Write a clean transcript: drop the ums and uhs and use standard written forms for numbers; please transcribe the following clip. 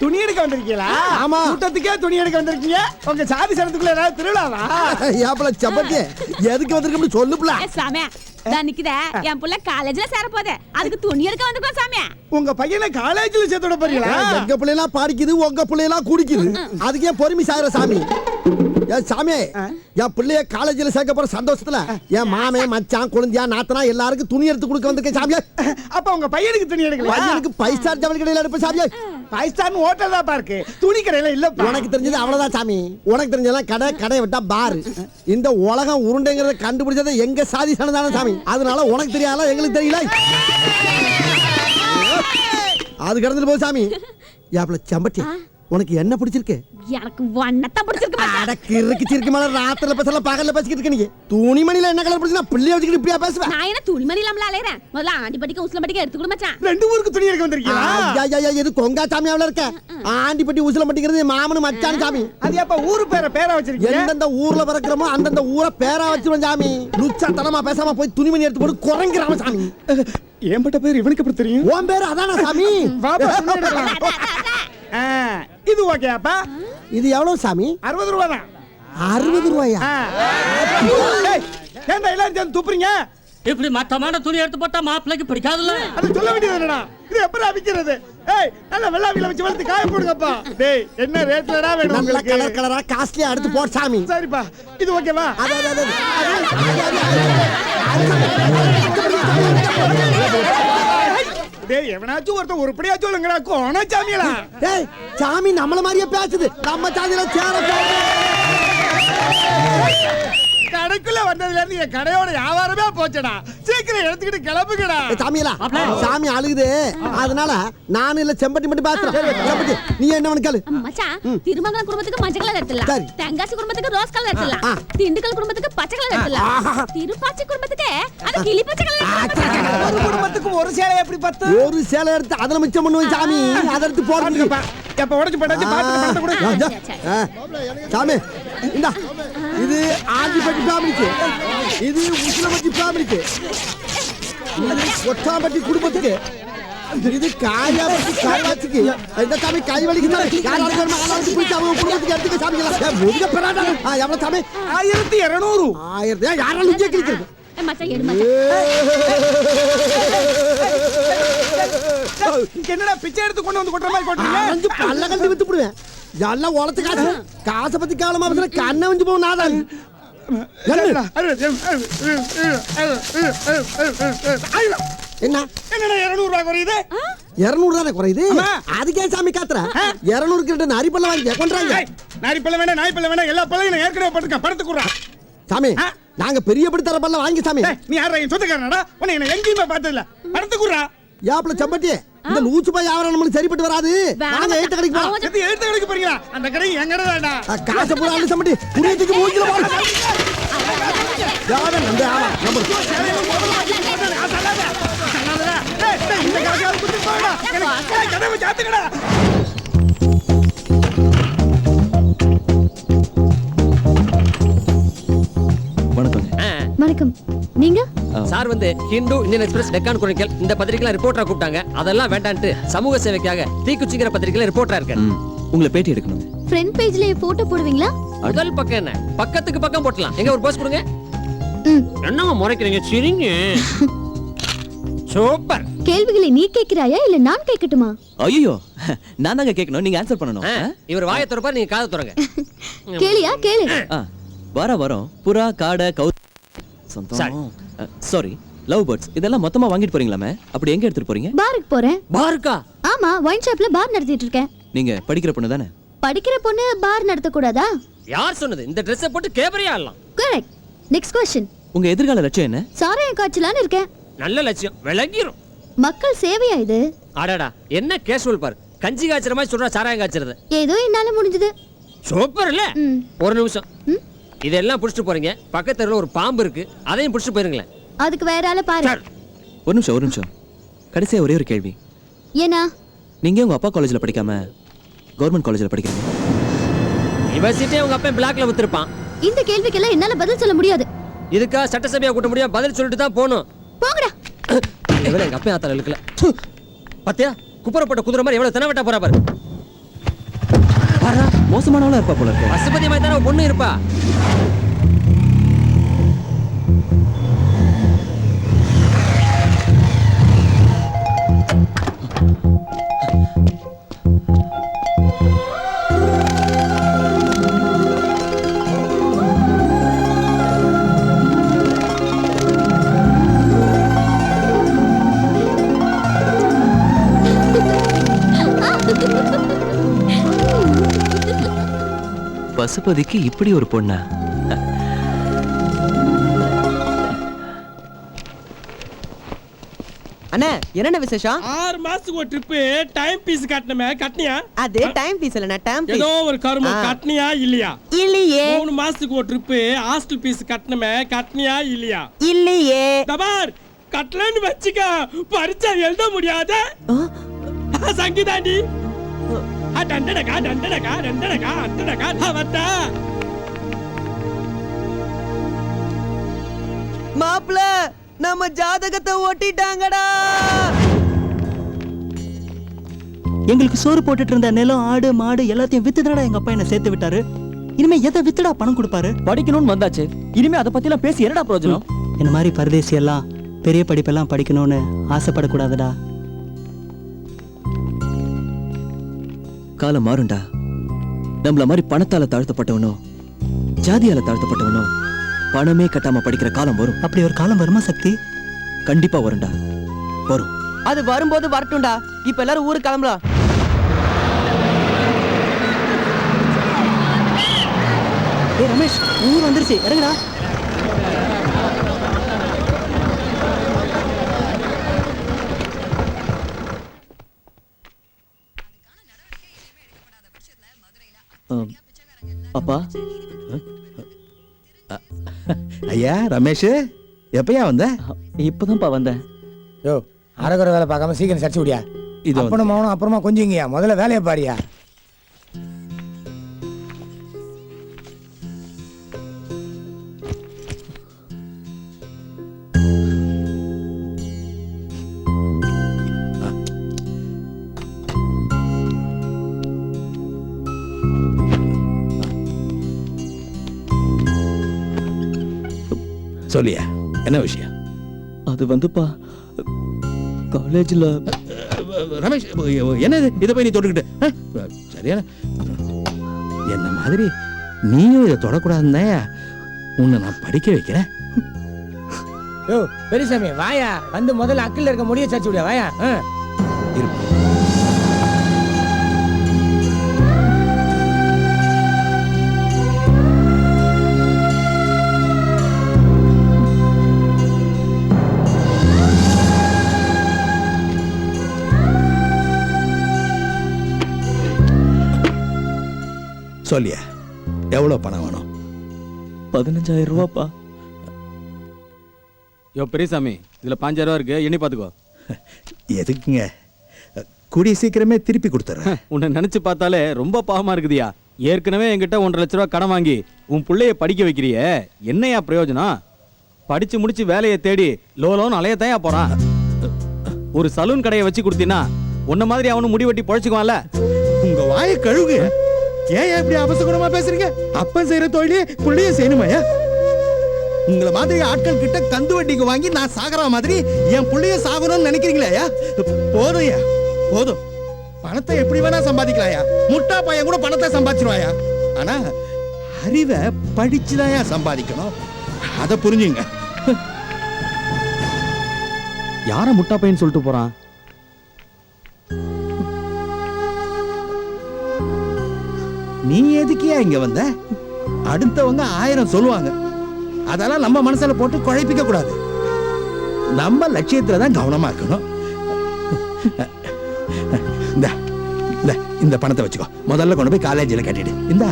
துணி எடுக்க வந்திருக்கீங்களா? ஆமா. கூட்டத்துக்கே துணி எடுக்க வந்திருக்கீங்க. உங்க சாதி சனத்துக்குள்ள ஏதாவது திருவிழாவா? ஏப்பல சம்பட்டி எதுக்கு வந்திருக்கோம்னு சொல்லுப்ல. சாமி நான் நிக்குதே என் புள்ள காலேஜ்ல சேர போதே அதுக்கு துணி எடுக்க வந்திருக்கோம் சாமி. உங்க பையனை காலேஜ்ல சேர்த்து விட போறீங்களா? எங்க பிள்ளைலாம் படிக்குது, உங்க பிள்ளைலாம் குடிக்குது. அதுக்கு ஏன் பொறுமை சாகுற சாமி? ஏன் சாமி, என் பிள்ளைய காலேஜ்ல சேர்க்க போற சந்தோஷத்துல என் மாமே மச்சான் குழந்தையா நாத்தனா எல்லாருக்கும் துணி எடுத்து கொடுக்க வந்திருக்கேன் சாமியா. அப்ப உங்க பையனுக்கு துணி எடுக்கல? பையனுக்கு 5 ஸ்டார் ஜவுளி கடையில எடுப்ப சாமியா. 5 ஸ்டார் ஹோட்டல் தான் இருக்கு, துணி கடையில இல்ல. உனக்கு தெரிஞ்சது அவ்வளவுதான் சாமி. உனக்கு தெரிஞ்சதெல்லாம் கடை, கடையை விட்டா பார். இந்த உலகம் உருண்டைங்கிறத கண்டுபிடிச்சது எங்க சாதி சனதான சாமி. அதனால உனக்கு தெரியாத எங்களுக்கு தெரியல. அது கடந்துட்டு போ சாமி. ஏப்பல சம்பட்டி உனக்கு என்ன பிடிச்சிருக்கு? எனக்கு வண்ணத்தான் பிடிச்சிருக்கு மச்சான். அடக்கு இருக்கு சிரிக்கு மேல ராத்திரில பேசல பகல்ல பேசிக்கிட்டு இருக்க நீ. துணிமணில என்ன கலர் பிடிச்சா பிள்ளைய வச்சுக்கிட்டு இப்படியா பேசுவ? நான் என்ன துணிமணி இல்லாமல அலையறேன். முதல்ல ஆண்டிப்பட்டிக்கு உஸ்லம்பட்டிக்கு எடுத்து கொடு மச்சான். ரெண்டு ஊருக்கு துணி எடுக்க வந்திருக்கீங்களா? ஐயா இது கொங்கா சாமியாவுல இருக்க. ஆண்டிப்பட்டி உசிலம்பட்டிங்கிறது மாமனு மச்சான் சாமி. அது அப்ப ஊரு பேரா வச்சிருக்கீங்க? எந்தெந்த ஊர்ல பிறக்கிறோமோ அந்தந்த ஊரை பேரா வச்சிருவோம் சாமி. லுச்சா தனமா பேசாம போய் துணிமணி எடுத்து போட்டு குறைங்கிறாம சாமி. ஏம்பட்ட பேர் இவனுக்கு எப்படி தெரியும்? உன் பேரு அதானா சாமி? வாப்பா துணி எடுக்கலாம். இது ஓகேப்பா. இது எவ்வளவு சாமி? 60 ரூபாய் தான். 60 ரூபாயா? ஏன்டா எல்லாரும் சேர்ந்து துப்புறீங்க? இப்படி மட்டமான துணி எடுத்து போட்டா மாப்பிள்ளைக்கு பிடிக்காதுல்ல. அது சொல்ல வேண்டியது என்னடா? இது எப்படி விக்கிறது? ஏய் நல்ல வெள்ளாவில வச்சு வளர்த்து காய போடுங்கப்பா. டேய் என்ன ரேட்லடா வேணும் நல்ல உங்களுக்கு? கலர் கலரா காஸ்ட்லியா எடுத்து போடு சாமி. சரிப்பா இது ஓகேவா? டேய் எவனாச்சும் ஒருத்தன் உருப்படியா சொல்லுங்கடா. கோண சாமியலா? டேய் சாமி நம்மள மாதிரியே பேசுது. நம்ம சாதியில சேர கடைக்குள்ள வந்ததுல இருந்து என் கடையோட வியாபாரமே போச்சடா. சீக்கிரம் எடுத்துக்கிட்டு கிளம்புங்கடா. சாமியலா சாமி அழுகுது. அதனால நான் இல்ல செம்பட்டி மட்டும் பேசுறேன். செம்பட்டி நீ என்ன கேளு மச்சான். திருமங்கலம் குடும்பத்துக்கு மஞ்சள் கலர் எடுத்துடலாம். தெங்காசி குடும்பத்துக்கு ரோஸ் கலர் எடுத்துடலாம். திண்டுக்கல் குடும்பத்துக்கு பச்சை கலர் எடுத்துடலாம். திருப்பாச்சி குடும்பத்துக்கு அது கிளி பச்சை கலர் எடுத்துடலாம். ஒரு குடும்பத்துக்கு ஒரு சேலை எப்படி பத்து? ஒரு சேலை எடுத்து அதல மிச்சம் பண்ணுவேன் சாமி. அத எடுத்து போடுங்கப்பா. எப்ப உடைச்சு போட்டாச்சு பாத்து பணத்தை கொடு. சாமி இந்தா இது ஆண்டிப்பட்டி ஃபேமிலிக்கு, இது உசிலம்பட்டி ஃபேமிலிக்கு, இது ஒட்டாம்பட்டி குடும்பத்துக்கு, இது காயாபட்டி காயாச்சிக்கு. இந்த சாமி கை வலிக்குது. யாராவது ஒரு மாலாவுக்கு போய் அவங்க குடும்பத்துக்கு எடுத்துக்க சாமிங்களா. முதுக பெறாடா. எவ்வளவு சாமி? 1200. 1000 யாராலும் இங்கே கிளிக்கிறது. மச்சான் எடு மச்சான். என்னடா பிச்சை எடுத்து கொண்டு வந்து கொட்ற மாதிரி கொட்றீங்க? அஞ்சு பல்ல கண்டு வித்து போடுவேன். எல்லாம் உலத்து காசு. காசை பத்தி காலமா பேசுற கண்ணை வந்து போகும் நாதான். என்ன என்ன என்னடா 200 ரூபாய் குறையுது? 200 தானே குறையுது. அதுக்கே சாமி காத்துற 200 கிட்ட நரிப்பல்ல வாங்கி கொண்டாங்க. நாரிப்பல்ல வேணா நாய்ப்பல்ல வேணா எல்லா பல்லையும் நான் ஏற்கனவே படுத்துக்க படுத்து குடுறா. சாமி நாங்க பெரிய படி தர பல்ல வாங்கி சாமி. நீ யாரா என் சொந்தக்காரனடா? உன்னை என்ன எங்கேயுமே பார்த்தது இல்ல. படுத்து குடுறா. யாப்ல சம்பட்டி இந்த லூச்சு பாய் வியாபாரம் நம்மளுக்கு சரிப்பட்டு வராது. நாங்க எழுத்து கடைக்கு போறோம். எது எழுத்து கடைக்கு போறீங்களா? அந்த கடை எங்கடா தான்டா. காசை பூரா அள்ளி சம்பட்டி புரியத்துக்கு மூஞ்சில போற. யாரா நம்ப ஆமா நம்பர். இந்த கடையால குத்தி போடா. எனக்கு கடையை சாத்துங்கடா. வணக்கம். நீங்க? சார் வந்து Hindu Indian express Deccan chronicle இந்த பத்திரிகைல ரிப்போர்ட்டரா கூப்பிட்டாங்க. அதெல்லாம் வேண்டான்ட்டு சமூக சேவைக்காக தீக்குச்சிங்கிற பத்திரிகைல ரிப்போர்ட்டரா இருக்கேன். உங்களை பேட்டி எடுக்கணும். ஃப்ரண்ட் பேஜ்ல போட்டோ போடுவீங்களா? முதல் பக்கம் என்ன? பக்கத்துக்கு பக்கம் போடலாம். எங்க ஒரு போஸ் கொடுங்க. என்னங்க முறைக்கிறீங்க? சிரிங்க. சூப்பர். கேள்விகளை நீ கேக்குறாயா இல்ல நான் கேட்கட்டுமா? ஐயோ நான் தாங்க கேட்கணும், நீங்க ஆன்சர் பண்ணணும். இவர் வாயை திறப்பார், நீங்க காதை திறங்க. கேளியா கேளு. வரோம் புறா காடை சாரி லவ் பேர்ட்ஸ் இதெல்லாம் மொத்தமா வாங்கிட்டு போறீங்களாமே, அப்படி எங்க எடுத்துட்டு போறீங்க? பாருக்கு போறேன். பாருக்கா? ஆமா, வைன் ஷாப்ல பார் நடத்திட்டு இருக்கேன். நீங்க படிக்கிற பொண்ணு தானே? படிக்கிற பொண்ணு பார் நடத்த கூடாதா? யார் சொன்னது? இந்த Dress போட்டு கேபரியா ஆடலாம். கரெக்ட். Next question. உங்க எதிர்கால லட்சியம் என்ன? சாராயம் காய்ச்சலான்னு இருக்கேன். நல்ல லட்சியம், விளங்கிரும். மக்கள் சேவையா இது? அடடா என்ன கேஷுவல் பாரு. கஞ்சி காய்ச்சற மாதிரி சொல்றா சாராயம் காய்ச்சறது. ஏதோ என்னால முடிஞ்சது. சூப்பர் இல்ல? ஒரு நிமிஷம். இதெல்லாம் புடிச்சிட்டு போறீங்க. பக்கத்துல ஒரு பாம்பு இருக்கு, அதையும் புடிச்சிட்டு போயிருங்களேன். அதுக்கு வேற ஆள பாரு. ஒரு நிமிஷம். கடைசியா ஒரே ஒரு கேள்வி. ஏனா நீங்க உங்க அப்பா காலேஜ்ல படிக்காம கவர்மெண்ட் காலேஜ்ல படிக்கிறீங்க? யுனிவர்சிட்டி உங்க அப்பா பிளாக்ல வித்துருப்பான். இந்த கேள்விக்கெல்லாம் என்னால பதில் சொல்ல முடியாது. இதுக்கா சட்டசபையா கூட்ட முடியும்? பதில் சொல்லிட்டு தான் போணும். போங்கடா. இவளே எங்க அப்பா ஆத்தல இழுக்கல. பாத்தியா குப்புறப்பட்ட குதிரை மாதிரி எவ்வளவு தனவட்டா போறா பாரு. மோசமானவளா இருப்பா போல இருக்கு. பசுபதி மாதிரி தானே பொண்ணு இருப்பா. பசுபதிக்கு இப்படி ஒரு பொண்ணா? அண்ணா என்னென்ன விசேஷம்? 6 மாசத்துக்கு ஒரு ட்ரிப் டைம் பீஸ் கட்டணுமே, கட்டனியா? அது டைம் பீஸ் இல்ல டைம் ஏதோ பீஸ் ஒரு கரும கட்டனியா இல்லையா? இல்லையே 3 மாசத்துக்கு ஒரு ட்ரிப் ஹாஸ்டல் பீஸ் கட்டணுமே, கட்டனியா இல்லையா? இல்லையே தபார் கட்டலன்னு வச்சுக்க, பரீட்சை எழுத முடியாத சங்கீதாண்டி. டண்டனகா டண்டனகா டண்டனகா டண்டனகா அவத்தா. மாப்ள நம்ம ஜாதகத்தை ஓட்டிட்டாங்கடா. எங்களுக்கு சோறு போட்டுட்டு இருந்த நிலம், ஆடு, மாடு எல்லாத்தையும் வித்துதாடா எங்க அப்பா என்ன சேர்த்து விட்டாரு. இனிமே எதை வித்துடா பணம் கொடுப்பாரு? படிக்கணும்னு வந்தாச்சு, இனிமே அதை பத்தி எல்லாம் பேசி என்னடா பிரயோஜனம்? இந்த மாதிரி பரதேசி எல்லாம் பெரிய படிப்பெல்லாம் படிக்கணும்னு ஆசைப்படக்கூடாதுடா. காலம் மாறுண்டா. நம்மள மாதிரி பணத்தால தாழ்த்தப்பட்டவனோ ஜாதியால தாழ்த்தப்பட்டவனோ பணமே கட்டாம படிக்கிற காலம் வரும். அப்படி ஒரு காலம் வருமா சக்தி? கண்டிப்பா வரும்டா, வரும். அது வரும்போது வரட்டும்டா. இப்ப எல்லாரும் ஊருக்கு கிளம்பலாம். ஏய் ரமேஷ், ஊர் வந்துருச்சு, இறங்குடா. அப்பா, ஐயா ரமேஷ், எப்பயா வந்த? இப்பதான்ப்பா வந்தேன். யோ அரகுற வேலை பார்க்காம சீக்கிரம் சடிச்சு விடியா. இது அப்பனும் மகனும் அப்புறமா கொஞ்சிங்கயா, முதல்ல வேலையை பாரியா. சொல்லியா, என்ன விஷயம்? அது வந்துப்பா காலேஜ்ல. ரமேஷ், என்ன இது? இதை போய் நீ தொட்டுக்கிட்டு சரியான என்ன மாதிரி நீயும் இதை தொடக்கூடாதுன்னு உன்னை நான் படிக்க வைக்கிறேன். யோ பெரியசாமி வாயா, வந்து முதல்ல அக்கில் இருக்க முடிய சடிச்சு விடியா வாயா. இருப்பா. சொல்லியா, எவ்வளவு பணம் வேணும்? 15,000 ரூபாப்பா. யோ பெரியசாமி, இதுல 5,000 ரூபா இருக்கு, எண்ணி பாத்துக்கோ. எதுக்குங்க? கூடிய சீக்கிரமே திருப்பி கொடுத்துறேன். உன்னை நினைச்சு பார்த்தாலே ரொம்ப பாவமா இருக்குதியா. ஏற்கனவே என்கிட்ட 1.5 லட்ச ரூபா கடன் வாங்கி உன் பிள்ளைய படிக்க வைக்கிறியே, என்னையா பிரயோஜனம்? படிச்சு முடிச்சு வேலையை தேடி லோலோன்னு அலையத்தாயா போறான். ஒரு சலூன் கடையை வச்சு கொடுத்தீங்கன்னா உன்ன மாதிரி அவனும் முடி வெட்டி பொழைச்சுக்குவான்ல. உங்க வாயை கழுவுங்க. ஏன் இப்படி அபசகுணமா பேசுறீங்க? அப்பன் செய்யற தொழிலே புள்ளைய செய்யணுமாயா? உங்களை மாதிரி ஆட்கள் கிட்ட கந்து வட்டிக்கு வாங்கி நான் சாகற மாதிரி என் புள்ளைய சாகணும்னு நினைக்கிறீங்களா? போதும்யா, போதும். பணத்தை எப்படி வேணா சம்பாதிக்கலாயா. முட்டா பையன் கூட பணத்தை சம்பாதிச்சிருவாயா. ஆனா அறிவை படிச்சுதாயா சம்பாதிக்கணும். அதை புரிஞ்சுங்க. யார முட்டா பையன் சொல்லிட்டு போறான்? நீ எதுக்கியா இங்க வந்த? அடுத்தவங்க 1000 சொல்லுவாங்க. அதெல்லாம் நம்ம மனசுல போட்டு குழப்பிக்க கூடாது. நம்ம லட்சியத்துல தான் கவனமா இருக்கணும். இந்த பணத்தை வச்சுக்கோ, முதல்ல கொண்டு போய் காலேஜில் கட்டிடு. இந்த